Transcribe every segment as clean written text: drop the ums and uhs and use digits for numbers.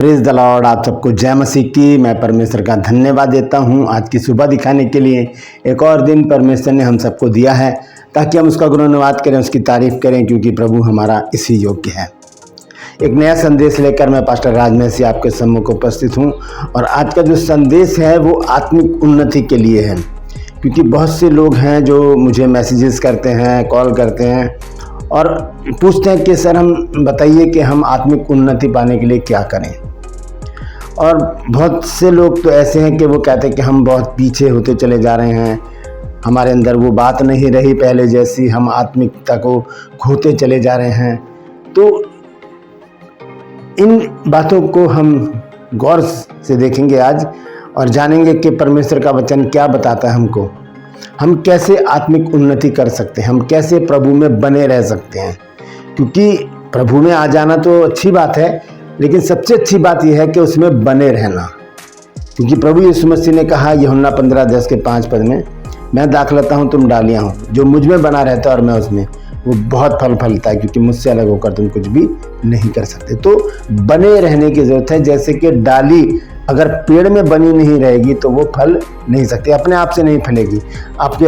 Praise the Lord. आप सबको जय मसीह की। मैं परमेश्वर का धन्यवाद देता हूं आज की सुबह दिखाने के लिए। एक और दिन परमेश्वर ने हम सबको दिया है ताकि हम उसका गुणगान करें, उसकी तारीफ करें, क्योंकि प्रभु हमारा इसी योग्य है। एक नया संदेश लेकर मैं पास्टर राजमेसी आपके सम्मुख उपस्थित हूं और आज का जो संदेश है वो आत्मिक उन्नति के लिए है। क्योंकि बहुत से लोग हैं जो मुझे मैसेजेस करते हैं, कॉल करते हैं और पूछते हैं कि सर हम बताइए कि हम आत्मिक उन्नति पाने के लिए क्या करें। और बहुत से लोग तो ऐसे हैं कि वो कहते हैं कि हम बहुत पीछे होते चले जा रहे हैं, हमारे अंदर वो बात नहीं रही पहले जैसी, हम आत्मिकता को खोते चले जा रहे हैं। तो इन बातों को हम गौर से देखेंगे आज और जानेंगे कि परमेश्वर का वचन क्या बताता है हमको। हम कैसे आत्मिक उन्नति कर सकते हैं, हम कैसे प्रभु में बने रह सकते हैं। क्योंकि प्रभु में आ जाना तो अच्छी बात है, लेकिन सबसे अच्छी बात यह है कि उसमें बने रहना। क्योंकि प्रभु यीशु मसीह ने कहा यूहन्ना 15:10 में, मैं दाखलता हूँ तुम डालियाँ हो, जो मुझ में बना रहता है और मैं उसमें, वो बहुत फल फलता है, क्योंकि मुझसे अलग होकर तुम कुछ भी नहीं कर सकते। तो बने रहने की जरूरत है। जैसे कि डाली अगर पेड़ में बनी नहीं रहेगी तो वो फल नहीं सकती, अपने आप से नहीं फलेगी। आपके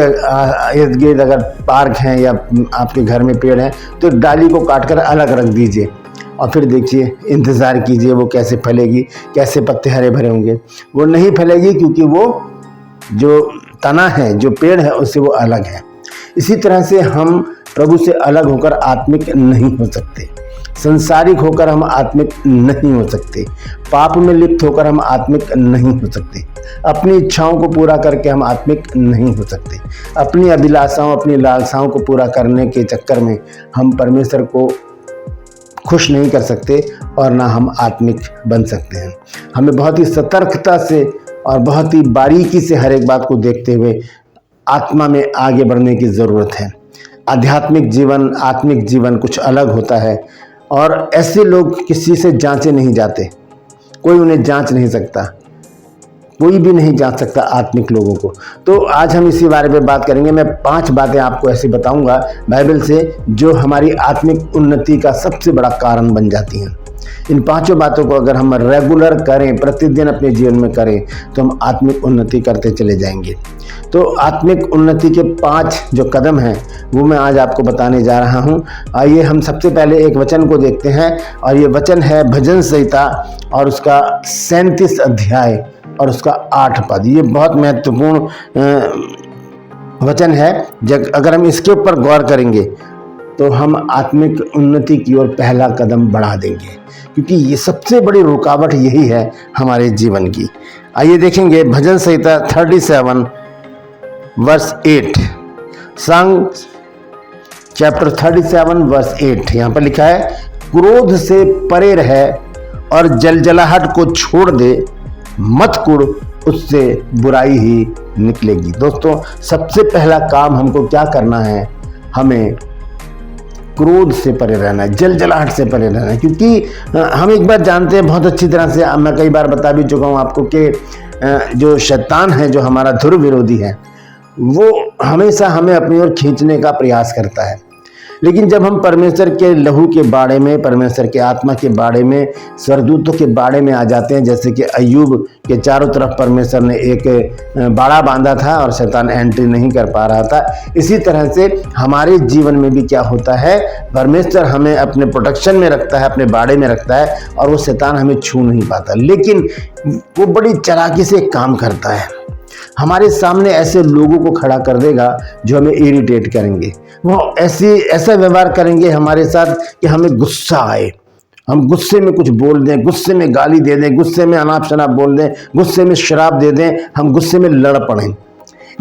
इर्द गिर्द अगर पार्क हैं या आपके घर में पेड़ हैं तो डाली को काटकर अलग रख दीजिए और फिर देखिए, इंतज़ार कीजिए वो कैसे फलेगी, कैसे पत्ते हरे भरे होंगे। वो नहीं फलेगी क्योंकि वो जो तना है, जो पेड़ है, उससे वो अलग है। इसी तरह से हम प्रभु से अलग होकर आत्मिक नहीं हो सकते, संसारिक होकर हम आत्मिक नहीं हो सकते, पाप में लिप्त होकर हम आत्मिक नहीं हो सकते, अपनी इच्छाओं को पूरा करके हम आत्मिक नहीं हो सकते, अपनी अभिलाषाओं, अपनी लालसाओं को पूरा करने के चक्कर में हम परमेश्वर को खुश नहीं कर सकते और ना हम आत्मिक बन सकते हैं। हमें बहुत ही सतर्कता से और बहुत ही बारीकी से हर एक बात को देखते हुए आत्मा में आगे बढ़ने की ज़रूरत है। आध्यात्मिक जीवन, आत्मिक जीवन कुछ अलग होता है और ऐसे लोग किसी से जांचे नहीं जाते, कोई उन्हें जांच नहीं सकता, कोई भी नहीं जांच सकता आत्मिक लोगों को। तो आज हम इसी बारे में बात करेंगे। मैं 5 बातें आपको ऐसी बताऊंगा बाइबल से जो हमारी आत्मिक उन्नति का सबसे बड़ा कारण बन जाती हैं। इन 5 बातों को अगर हम रेगुलर करें, प्रतिदिन अपने जीवन में करें, तो हम आत्मिक उन्नति करते चले जाएंगे। तो आत्मिक उन्नति के 5 जो कदम हैं वो मैं आज आपको बताने जा रहा हूं। आइए हम सबसे पहले एक वचन को देखते हैं और ये वचन है भजन संहिता और उसका 37 अध्याय और उसका 8 पद। ये बहुत महत्वपूर्ण वचन है। अगर हम इसके ऊपर गौर करेंगे तो हम आत्मिक उन्नति की ओर पहला कदम बढ़ा देंगे, क्योंकि ये सबसे बड़ी रुकावट यही है हमारे जीवन की। आइए देखेंगे भजन संहिता 37:8, सॉन्ग चैप्टर 37:8। यहाँ पर लिखा है, क्रोध से परे रहे और जलजलाहट को छोड़ दे, मत कुड़, उससे बुराई ही निकलेगी। दोस्तों, सबसे पहला काम हमको क्या करना है? हमें क्रोध से परे रहना है, जलजलाहट से परे रहना है। क्योंकि हम एक बात जानते हैं बहुत अच्छी तरह से, मैं कई बार बता भी चुका हूँ आपको कि जो शैतान है, जो हमारा ध्रुव विरोधी है, वो हमेशा हमें अपनी ओर खींचने का प्रयास करता है। लेकिन जब हम परमेश्वर के लहू के बाड़े में, परमेश्वर के आत्मा के बाड़े में, स्वर्गदूतों के बाड़े में आ जाते हैं, जैसे कि अय्यूब के चारों तरफ परमेश्वर ने एक बाड़ा बांधा था और शैतान एंट्री नहीं कर पा रहा था, इसी तरह से हमारे जीवन में भी क्या होता है, परमेश्वर हमें अपने प्रोटेक्शन में रखता है, अपने बाड़े में रखता है और वो शैतान हमें छू नहीं पाता। लेकिन वो बड़ी चालाकी से एक काम करता है, हमारे सामने ऐसे लोगों को खड़ा कर देगा जो हमें इरिटेट करेंगे। वो ऐसा व्यवहार करेंगे हमारे साथ कि हमें गुस्सा आए, हम गुस्से में कुछ बोल दें, गुस्से में गाली दे दें, गुस्से में अनाप शनाप बोल दें, गुस्से में शराब दे दें, हम गुस्से में लड़ पड़ें।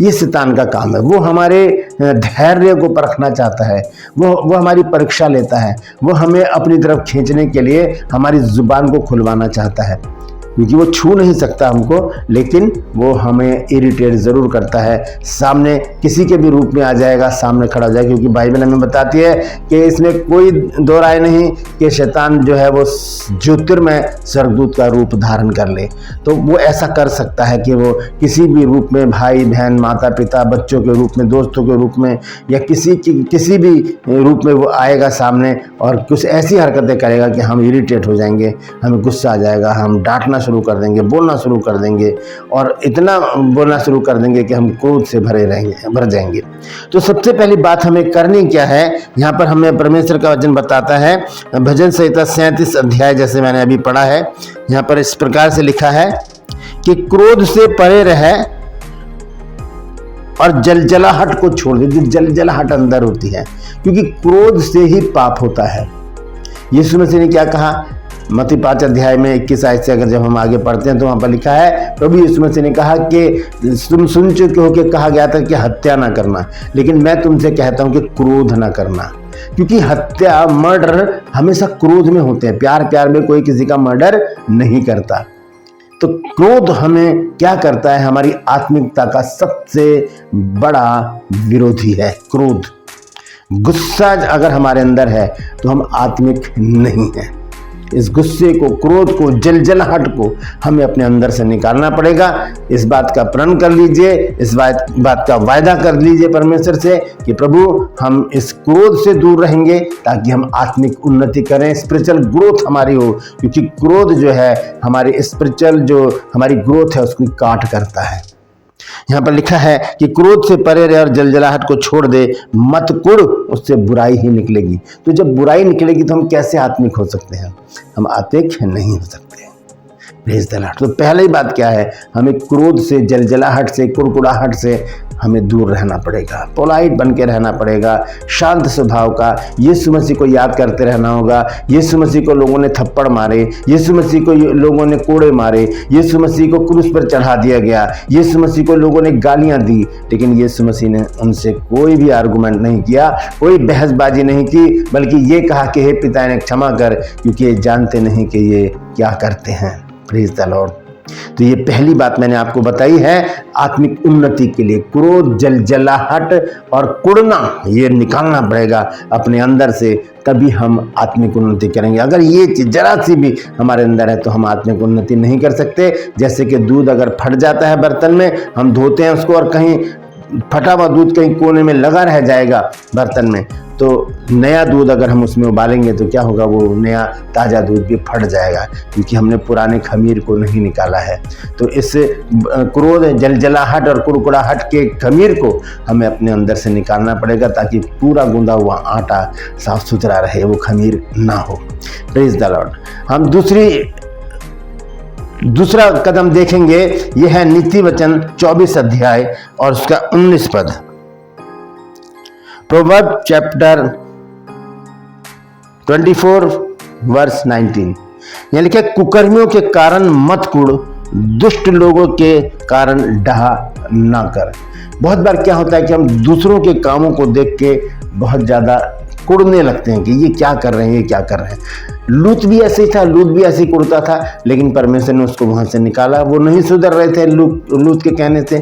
ये शैतान का काम है। वो हमारे धैर्य को परखना चाहता है, वो हमारी परीक्षा लेता है, वो हमें अपनी तरफ खींचने के लिए हमारी जुबान को खुलवाना चाहता है। क्योंकि वो छू नहीं सकता हमको, लेकिन वो हमें इरिटेट ज़रूर करता है। सामने किसी के भी रूप में आ जाएगा, सामने खड़ा हो जाएगा, क्योंकि बाइबल हमें बताती है कि इसमें कोई दो राय नहीं कि शैतान जो है वो ज्योतिर्मय स्वर्गदूत का रूप धारण कर ले। तो वो ऐसा कर सकता है कि वो किसी भी रूप में, भाई बहन, माता पिता, बच्चों के रूप में, दोस्तों के रूप में, या किसी भी रूप में वो आएगा सामने और कुछ ऐसी हरकतें करेगा कि हम इरिटेट हो जाएंगे, हमें गुस्सा आ जाएगा, हम डांटना शुरू कर देंगे, बोलना शुरू कर देंगे, और इतना बोलना शुरू कर देंगे कि हम क्रोध से भर जाएंगे। तो सबसे पहली बात हमें करनी क्या है, यहाँ पर हमें परमेश्वर का वचन बताता है, भजन संहिता 37 अध्याय जैसे मैंने अभी पढ़ा है, यहाँ पर इस प्रकार से लिखा है कि क्रोध से परे रहे और जलजलाहट को छोड़ दे। जो जलजलाहट अंदर होती है, क्योंकि क्रोध से ही पाप होता है। यीशु मसीह ने क्या कहा, मत्ती 5 अध्याय में 21 आयत से अगर जब हम आगे पढ़ते हैं तो वहां पर लिखा है, प्रभु यीशु मसीह ने कहा कि तुम सुन चुके हो कि कहा गया था कि हत्या ना करना, लेकिन मैं तुमसे कहता हूं कि क्रोध ना करना। क्योंकि हत्या, मर्डर हमेशा क्रोध में होते हैं, प्यार में कोई किसी का मर्डर नहीं करता। तो क्रोध हमें क्या करता है, हमारी आत्मिकता का सबसे बड़ा विरोधी है क्रोध। गुस्सा अगर हमारे अंदर है तो हम आत्मिक नहीं हैं। इस गुस्से को, क्रोध को, जलजलाहट को हमें अपने अंदर से निकालना पड़ेगा। इस बात का प्रण कर लीजिए, इस बात का वायदा कर लीजिए परमेश्वर से कि प्रभु हम इस क्रोध से दूर रहेंगे ताकि हम आत्मिक उन्नति करें, स्पिरिचुअल ग्रोथ हमारी हो। क्योंकि क्रोध जो है हमारी स्पिरिचुअल जो हमारी ग्रोथ है उसको काट करता है। यहाँ पर लिखा है कि क्रोध से परे रहे और जलजलाहट को छोड़ दे, मत कुड़, उससे बुराई ही निकलेगी। तो जब बुराई निकलेगी तो हम कैसे आत्मिक हो सकते हैं, हम आत्मिक नहीं हो सकते। Praise the Lord. तो पहली बात क्या है, हमें क्रोध से, जलजलाहट से, कुड़कुड़ाहट से हमें दूर रहना पड़ेगा, पोलाइट बन के रहना पड़ेगा, शांत स्वभाव का। यीशु मसीह को याद करते रहना होगा। यीशु मसीह को लोगों ने थप्पड़ मारे, यीशु मसीह को लोगों ने कोड़े मारे, यीशु मसीह को क्रूस पर चढ़ा दिया गया, यीशु मसीह को लोगों ने गालियां दी, लेकिन यीशु मसीह ने उनसे कोई भी आर्गुमेंट नहीं किया, कोई बहसबाजी नहीं की, बल्कि ये कहा कि हे पिता इन्हें क्षमा कर, क्योंकि ये जानते नहीं कि ये क्या करते हैं। Praise the Lord. तो ये पहली बात मैंने आपको बताई है आत्मिक उन्नति के लिए। क्रोध, जलजलाहट और कुड़ना ये निकालना पड़ेगा अपने अंदर से, तभी हम आत्मिक उन्नति करेंगे। अगर ये चीज जरा सी भी हमारे अंदर है तो हम आत्मिक उन्नति नहीं कर सकते। जैसे कि दूध अगर फट जाता है बर्तन में, हम धोते हैं उसको और कहीं फटा हुआ दूध कहीं कोने में लगा रह जाएगा बर्तन में, तो नया दूध अगर हम उसमें उबालेंगे तो क्या होगा, वो नया ताज़ा दूध भी फट जाएगा, क्योंकि हमने पुराने खमीर को नहीं निकाला है। तो इस क्रोध, जलजलाहट और कुड़कुड़ाहट के खमीर को हमें अपने अंदर से निकालना पड़ेगा, ताकि पूरा गूंदा हुआ आटा साफ सुथरा रहे, वो खमीर ना हो। Praise the Lord. हम दूसरा कदम देखेंगे, यह है नीति वचन 24 अध्याय और उसका 19 पद। Proverb chapter 24 verse 19। यहाँ लिखा, कुकर्मियों के कारण मत कुड़, दुष्ट लोगों के कारण डहा ना कर। बहुत बार क्या होता है कि हम दूसरों के कामों को देख के बहुत ज्यादा कुड़ने लगते हैं कि ये क्या कर रहे हैं, ये क्या कर रहे हैं। लूत भी ऐसे ही था, लूत भी ऐसे ही कुड़ता था, लेकिन परमेश्वर ने उसको वहां से निकाला। वो नहीं सुधर रहे थे लूत के कहने से,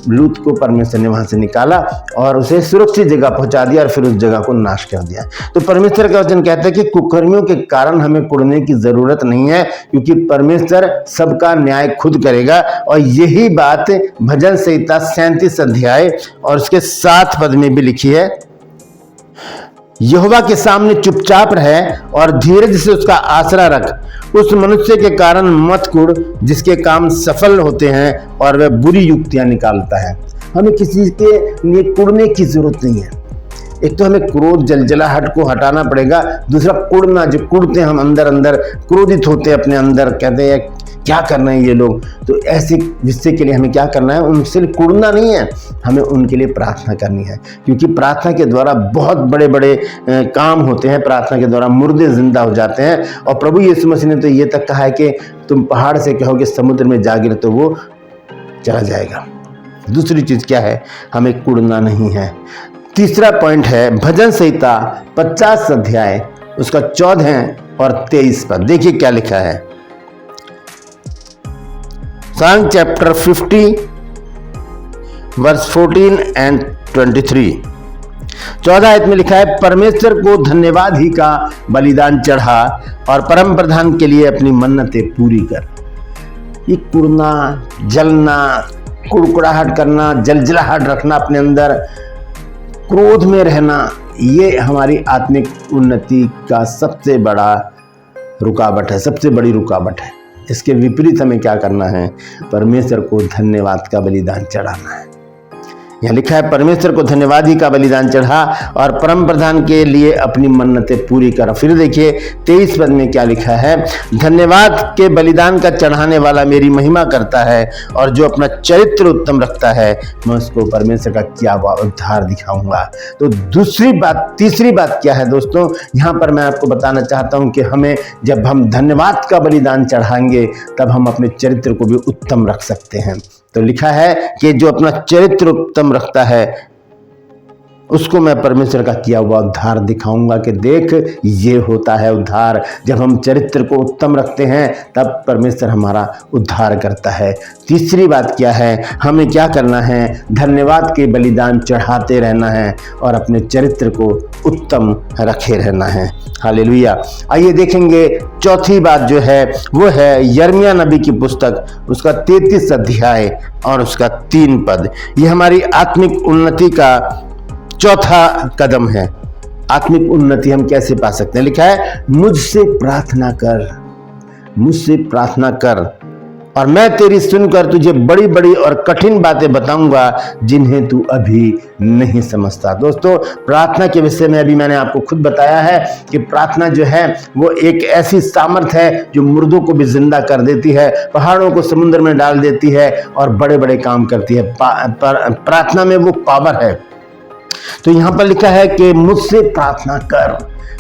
लूत को परमेश्वर ने वहां से निकाला और उसे सुरक्षित जगह पहुंचा दिया और फिर उस जगह को नाश कर दिया। तो परमेश्वर का वचन कहता है कि कुकर्मियों के कारण हमें कुड़ने की जरूरत नहीं है, क्योंकि परमेश्वर सबका न्याय खुद करेगा। और यही बात भजन संहिता 37 अध्याय और उसके 7 पद में भी लिखी है, यहोवा के सामने चुपचाप रहे और धीरज से उसका आसरा रख। उस मनुष्य के कारण मत कुड़ जिसके काम सफल होते हैं और वह बुरी युक्तियां निकालता है। हमें किसी के लिए कुड़ने की जरूरत नहीं है। एक तो हमें क्रोध, जलजलाहट को हटाना पड़ेगा। दूसरा कुड़ना, जो कुड़ते हैं हम अंदर अंदर, क्रोधित होते हैं अपने अंदर, कहते हैं क्या करना है ये लोग। तो ऐसे हिस्से के लिए हमें क्या करना है, उनसे कुड़ना नहीं है, हमें उनके लिए प्रार्थना करनी है। क्योंकि प्रार्थना के द्वारा बहुत बड़े बड़े काम होते हैं। प्रार्थना के द्वारा मुर्दे जिंदा हो जाते हैं। और प्रभु यीशु मसीह ने तो ये तक कहा है कि तुम पहाड़ से कहोगे समुद्र में जा गिर तो वो चला जाएगा। दूसरी चीज क्या है, हमें कुड़ना नहीं है। तीसरा पॉइंट है भजन संहिता 50 अध्याय उसका 14 और 23 पद। देखिए क्या लिखा है, Psalm chapter 50 verse 14 and 23। 14 आयत में लिखा है, परमेश्वर को धन्यवाद ही का बलिदान चढ़ा और परम प्रधान के लिए अपनी मन्नतें पूरी कर। ये कुड़ना, जलना, कुड़कुड़ाहट करना, जलजलाहट रखना अपने अंदर, क्रोध में रहना, ये हमारी आत्मिक उन्नति का सबसे बड़ा रुकावट है, सबसे बड़ी रुकावट है। इसके विपरीत हमें क्या करना है? परमेश्वर को धन्यवाद का बलिदान चढ़ाना है। यहाँ लिखा है, परमेश्वर को धन्यवाद ही का बलिदान चढ़ा और परम प्रधान के लिए अपनी मन्नतें पूरी कर। फिर देखिए 23 पद में क्या लिखा है, धन्यवाद के बलिदान का चढ़ाने वाला मेरी महिमा करता है और जो अपना चरित्र उत्तम रखता है मैं उसको परमेश्वर का किया हुआ उद्धार दिखाऊंगा। तो तीसरी बात क्या है दोस्तों? यहाँ पर मैं आपको बताना चाहता हूँ कि हमें जब हम धन्यवाद का बलिदान चढ़ाएंगे तब हम अपने चरित्र को भी उत्तम रख सकते हैं। तो लिखा है कि जो अपना चरित्र उत्तम रखता है उसको मैं परमेश्वर का किया हुआ उद्धार दिखाऊंगा कि देख ये होता है उद्धार। जब हम चरित्र को उत्तम रखते हैं तब परमेश्वर हमारा उद्धार करता है। तीसरी बात क्या है? हमें क्या करना है? धन्यवाद के बलिदान चढ़ाते रहना है और अपने चरित्र को उत्तम रखे रहना है। हालेलुया। आइए देखेंगे चौथी बात जो है वो है यिर्मयाह नबी की पुस्तक, उसका 33 अध्याय और उसका 3 पद। ये हमारी आत्मिक उन्नति का चौथा कदम है। आत्मिक उन्नति हम कैसे पा सकते हैं? लिखा है, मुझसे प्रार्थना कर, मुझसे प्रार्थना कर और मैं तेरी सुनकर तुझे बड़ी बड़ी और कठिन बातें बताऊंगा जिन्हें तू अभी नहीं समझता। दोस्तों, प्रार्थना के विषय में अभी मैंने आपको खुद बताया है कि प्रार्थना जो है वो एक ऐसी सामर्थ है जो मुर्दों को भी जिंदा कर देती है, पहाड़ों को समुद्र में डाल देती है और बड़े बड़े काम करती है। प्रार्थना में वो पावर है। तो यहां पर लिखा है कि मुझसे प्रार्थना कर।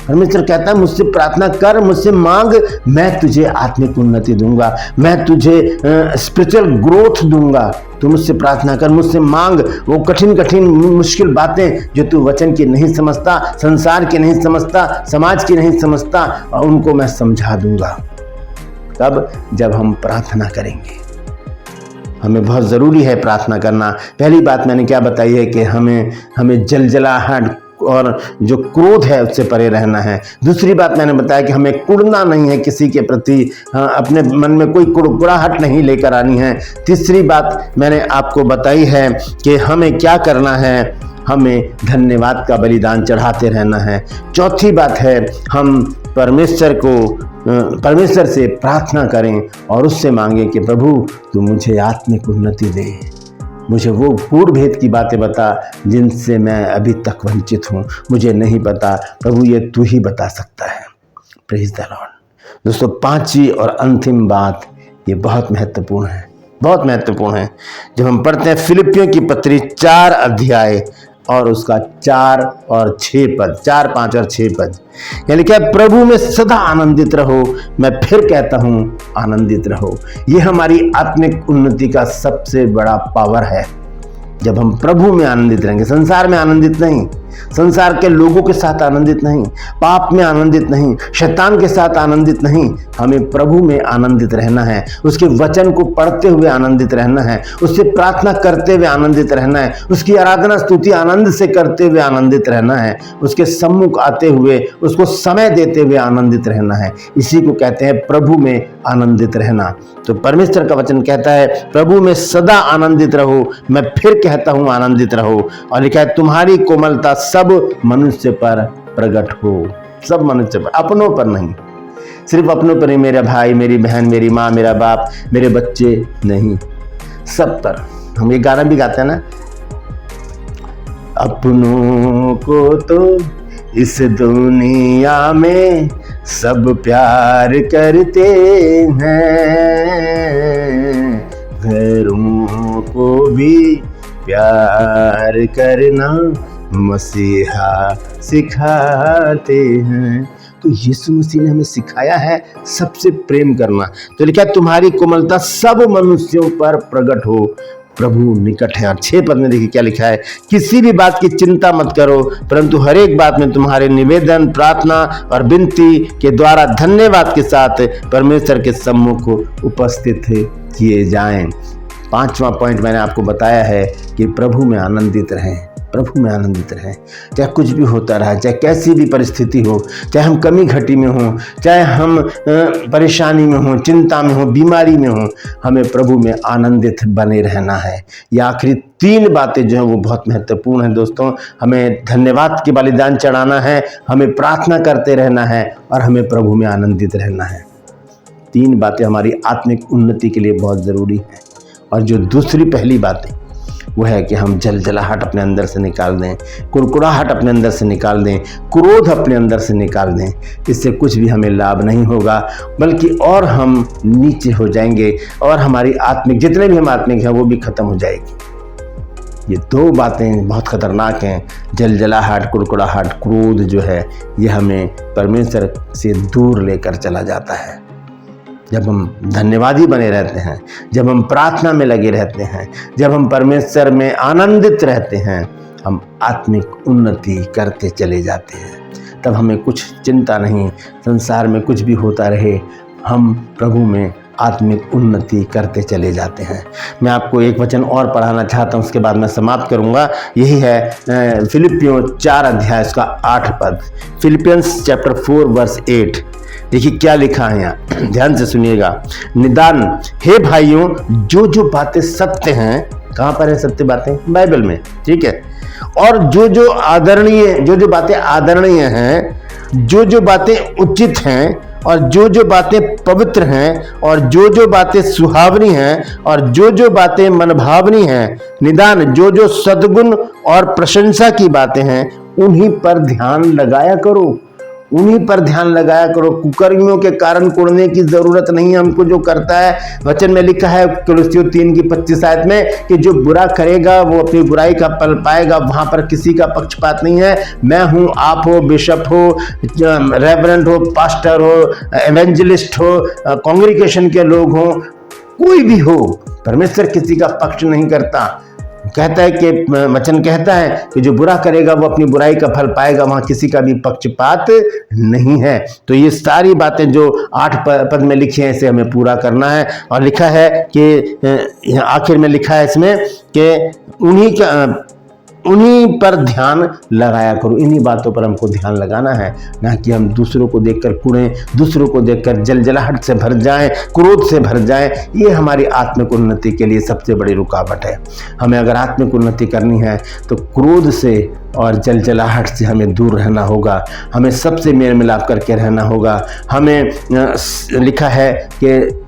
परमेश्वर कहता है मुझसे प्रार्थना कर, मुझसे मांग, मैं तुझे आत्मिक उन्नति दूंगा, मैं तुझे स्पिरिचुअल ग्रोथ दूंगा। तू मुझसे प्रार्थना कर, मुझसे मांग, वो कठिन कठिन मुश्किल बातें जो तू वचन की नहीं समझता, संसार की नहीं समझता, समाज की नहीं समझता, उनको मैं समझा दूंगा। तब जब हम प्रार्थना करेंगे, हमें बहुत ज़रूरी है प्रार्थना करना। पहली बात मैंने क्या बताई है कि हमें जलजलाहट और जो क्रोध है उससे परे रहना है। दूसरी बात मैंने बताया कि हमें कुड़ना नहीं है किसी के प्रति, अपने मन में कोई कुड़कुड़ाहट नहीं लेकर आनी है। तीसरी बात मैंने आपको बताई है कि हमें क्या करना है, हमें धन्यवाद का बलिदान चढ़ाते रहना है। चौथी बात है हम परमेश्वर से प्रार्थना करें और उससे मांगें कि प्रभु तू मुझे आत्मिक उन्नति दे, मुझे वो पूर्ण भेद की बातें बता जिनसे मैं अभी तक वंचित हूँ, मुझे नहीं पता प्रभु, ये तू ही बता सकता है। Praise the Lord. दोस्तों, पांचवी और अंतिम बात ये बहुत महत्वपूर्ण है, बहुत महत्वपूर्ण है। जब हम पढ़ते हैं फिलिपियों की पत्री 4 अध्याय और उसका 4 और 6 पद, 4, 5 और 6 पद, यानी क्या, प्रभु में सदा आनंदित रहो। मैं फिर कहता हूं आनंदित रहो। यह हमारी आत्मिक उन्नति का सबसे बड़ा पावर है। जब हम प्रभु में आनंदित रहेंगे, संसार में आनंदित नहीं, संसार के लोगों के साथ आनंदित नहीं, पाप में आनंदित नहीं, शैतान के साथ आनंदित नहीं, हमें प्रभु में आनंदित रहना है। उसके वचन को पढ़ते हुए आनंदित रहना है, उससे प्रार्थना करते हुए आनंदित रहना है, उसकी आराधना स्तुति आनंद से करते हुए आनंदित रहना है, उसके सम्मुख आते हुए उसको समय देते हुए आनंदित रहना है। इसी को कहते हैं प्रभु में आनंदित रहना। तो परमेश्वर का वचन कहता है प्रभु में सदा आनंदित रहो, मैं फिर कहता हूं आनंदित रहो। और लिखा है तुम्हारी कोमलता सब मनुष्य पर प्रकट हो, सब मनुष्य पर, अपनों पर नहीं, सिर्फ अपनों पर ही, मेरा भाई, मेरी बहन, मेरी माँ, मेरा बाप, मेरे बच्चे नहीं, सब पर। हम ये गाना भी गाते हैं ना, अपनों को तो इस दुनिया में सब प्यार करते हैं, घरों को भी प्यार करना मसीहा सिखाते हैं। तो यीशु मसीह ने हमें सिखाया है सबसे प्रेम करना। तो लिखा तुम्हारी कोमलता सब मनुष्यों पर प्रकट हो। प्रभु निकट है। और 6 पद में देखिए क्या लिखा है, किसी भी बात की चिंता मत करो, परंतु हर एक बात में तुम्हारे निवेदन, प्रार्थना और विनती के द्वारा धन्यवाद के साथ परमेश्वर के सम्मुख उपस्थित किए जाएं। 5वां पॉइंट मैंने आपको बताया है कि प्रभु में आनंदित रहें, प्रभु में आनंदित रहें। चाहे कुछ भी होता रहा, चाहे कैसी भी परिस्थिति हो, चाहे हम कमी घटी में हों, चाहे हम परेशानी में हों, चिंता में हों, बीमारी में हों, हमें प्रभु में आनंदित बने रहना है। ये आखिरी 3 बातें जो हैं वो बहुत महत्वपूर्ण हैं दोस्तों। हमें धन्यवाद के बलिदान चढ़ाना है, हमें प्रार्थना करते रहना है और हमें प्रभु में आनंदित रहना है। 3 बातें हमारी आत्मिक उन्नति के लिए बहुत ज़रूरी हैं। और जो दूसरी पहली बात है वो है कि हम जलजलाहट अपने अंदर से निकाल दें, कुरकुराहट अपने अंदर से निकाल दें, क्रोध अपने अंदर से निकाल दें। इससे कुछ भी हमें लाभ नहीं होगा, बल्कि और हम नीचे हो जाएंगे और हमारी आत्मिक, जितने भी हम आत्मिक हैं वो भी खत्म हो जाएगी। ये 2 बातें बहुत खतरनाक हैं। जलजलाहट, कुरकुराहट, क्रोध जो है ये हमें परमेश्वर से दूर लेकर चला जाता है। जब हम धन्यवादी बने रहते हैं, जब हम प्रार्थना में लगे रहते हैं, जब हम परमेश्वर में आनंदित रहते हैं, हम आत्मिक उन्नति करते चले जाते हैं। तब हमें कुछ चिंता नहीं, संसार में कुछ भी होता रहे, हम प्रभु में आत्मिक उन्नति करते चले जाते हैं। मैं आपको एक वचन और पढ़ाना चाहता हूँ, उसके बाद मैं समाप्त करूँगा। यही है फिलिपियों 4 अध्याय उसका 8 पद। Philippians chapter 4 verse 8। देखिए क्या लिखा है यहाँ, ध्यान से सुनिएगा। निदान हे भाइयों, जो जो बातें सत्य हैं, कहाँ पर है सत्य बातें? बाइबल में, ठीक है। और जो जो बातें आदरणीय हैं, जो जो बातें उचित हैं, और जो जो बातें पवित्र हैं, और जो जो बातें सुहावनी हैं, और जो जो बातें मनभावनी हैं, निदान जो जो सद्गुण और प्रशंसा की बातें हैं, उन्हीं पर ध्यान लगाया करो, उन्हीं पर ध्यान लगाया करो। कुकर्मियों के कारण कुड़ने की जरूरत नहीं है हमको। जो करता है, वचन में लिखा है कुलुस्सियों 3:25 आयत में कि जो बुरा करेगा वो अपनी बुराई का फल पाएगा। वहां पर किसी का पक्षपात नहीं है। मैं हूं, आप हो, बिशप हो, रेवरेंड हो, पास्टर हो, एवेंजलिस्ट हो, कांग्रीगेशन के लोग हो, कोई भी हो, परमेश्वर किसी का पक्ष नहीं करता। कहता है कि वचन कहता है कि जो बुरा करेगा वो अपनी बुराई का फल पाएगा। वहां किसी का भी पक्षपात नहीं है। तो ये सारी बातें जो 8 पद में लिखी हैं, इसे हमें पूरा करना है। और लिखा है कि आखिर में लिखा है इसमें कि उन्हीं पर ध्यान लगाया करो। इन्हीं बातों पर हमको ध्यान लगाना है, ना कि हम दूसरों को देखकर कुड़ें, दूसरों को देखकर जलजलाहट से भर जाएं, क्रोध से भर जाएं। ये हमारी आत्मिक उन्नति के लिए सबसे बड़ी रुकावट है। हमें अगर आत्मिक उन्नति करनी है तो क्रोध से और जलजलाहट से हमें दूर रहना होगा। हमें सबसे मेल मिलाप करके रहना होगा। हमें लिखा है कि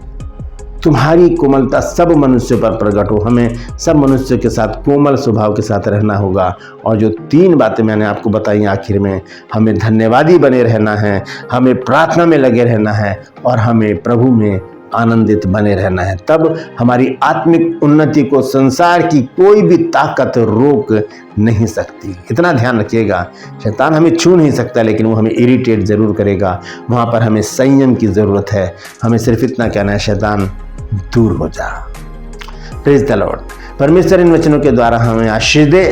तुम्हारी कोमलता सब मनुष्य पर प्रकट हो। हमें सब मनुष्य के साथ कोमल स्वभाव के साथ रहना होगा। और जो 3 बातें मैंने आपको बताई आखिर में, हमें धन्यवादी बने रहना है, हमें प्रार्थना में लगे रहना है, और हमें प्रभु में आनंदित बने रहना है। तब हमारी आत्मिक उन्नति को संसार की कोई भी ताकत रोक नहीं सकती। इतना ध्यान रखिएगा, शैतान हमें छू नहीं सकता, लेकिन वो हमें इरिटेट जरूर करेगा। वहां पर हमें संयम की जरूरत है। हमें सिर्फ इतना कहना है, शैतान दूर हो जा। Praise the Lord. परमेश्वर इन वचनों के द्वारा हमें आशीष दे,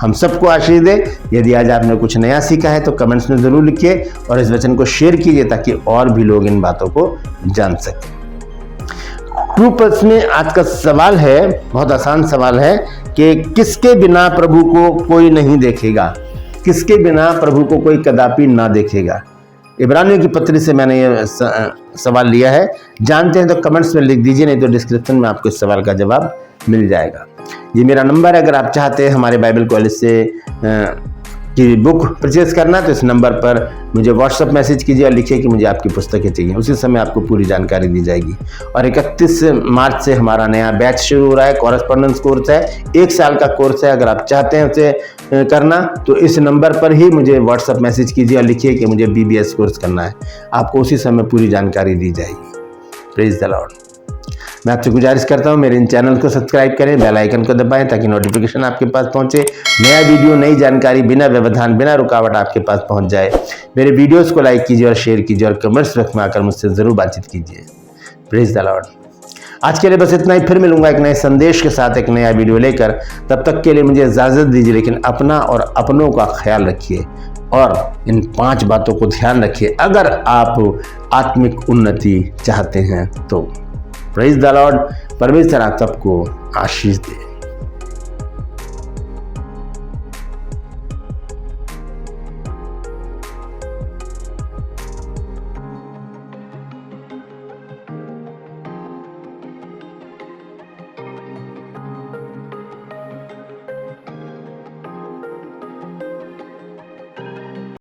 हम सबको आशीष दे। यदि आज आपने कुछ नया सीखा है तो कमेंट्स में जरूर लिखिए और इस वचन को शेयर कीजिए ताकि और भी लोग इन बातों को जान सकें। ट्रू पल्स में आज का सवाल है, बहुत आसान सवाल है कि किसके बिना प्रभु को कोई नहीं देखेगा? किसके बिना प्रभु को कोई कदापि ना देखेगा? इब्रानियों की पत्री से मैंने ये सवाल लिया है। जानते हैं तो कमेंट्स में लिख दीजिए, नहीं तो डिस्क्रिप्शन में आपको इस सवाल का जवाब मिल जाएगा। ये मेरा नंबर है, अगर आप चाहते हैं हमारे बाइबल कॉलेज से की बुक परचेज करना तो इस नंबर पर मुझे व्हाट्सएप मैसेज कीजिए और लिखिए कि मुझे आपकी पुस्तकें चाहिए। उसी समय आपको पूरी जानकारी दी जाएगी। और 31 मार्च से हमारा नया बैच शुरू हो रहा है, कॉरेस्पॉन्डेंस कोर्स है, 1 साल का कोर्स है। अगर आप चाहते हैं उसे करना तो इस नंबर पर ही मुझे व्हाट्सएप मैसेज कीजिए और लिखिए कि मुझे BBS कोर्स करना है। आपको उसी समय पूरी जानकारी दी जाएगी। Praise the Lord. मैं आपसे गुजारिश करता हूं, मेरे इन चैनल को सब्सक्राइब करें, बेल आइकन को दबाएं ताकि नोटिफिकेशन आपके पास पहुंचे। नया वीडियो, नई जानकारी बिना व्यवधान, बिना रुकावट आपके पास पहुंच जाए। मेरे वीडियोस को लाइक कीजिए और शेयर कीजिए और कमेंट्स बॉक्स में आकर मुझसे जरूर बातचीत कीजिए। Praise the Lord. आज के लिए बस इतना ही, फिर मिलूंगा एक नए संदेश के साथ, एक नया वीडियो लेकर। तब तक के लिए मुझे इजाज़त दीजिए, लेकिन अपना और अपनों का ख्याल रखिए और इन 5 बातों को ध्यान रखिए अगर आप आत्मिक उन्नति चाहते हैं तो। Praise the Lord. परमेश्वर आप सबको आशीष दे।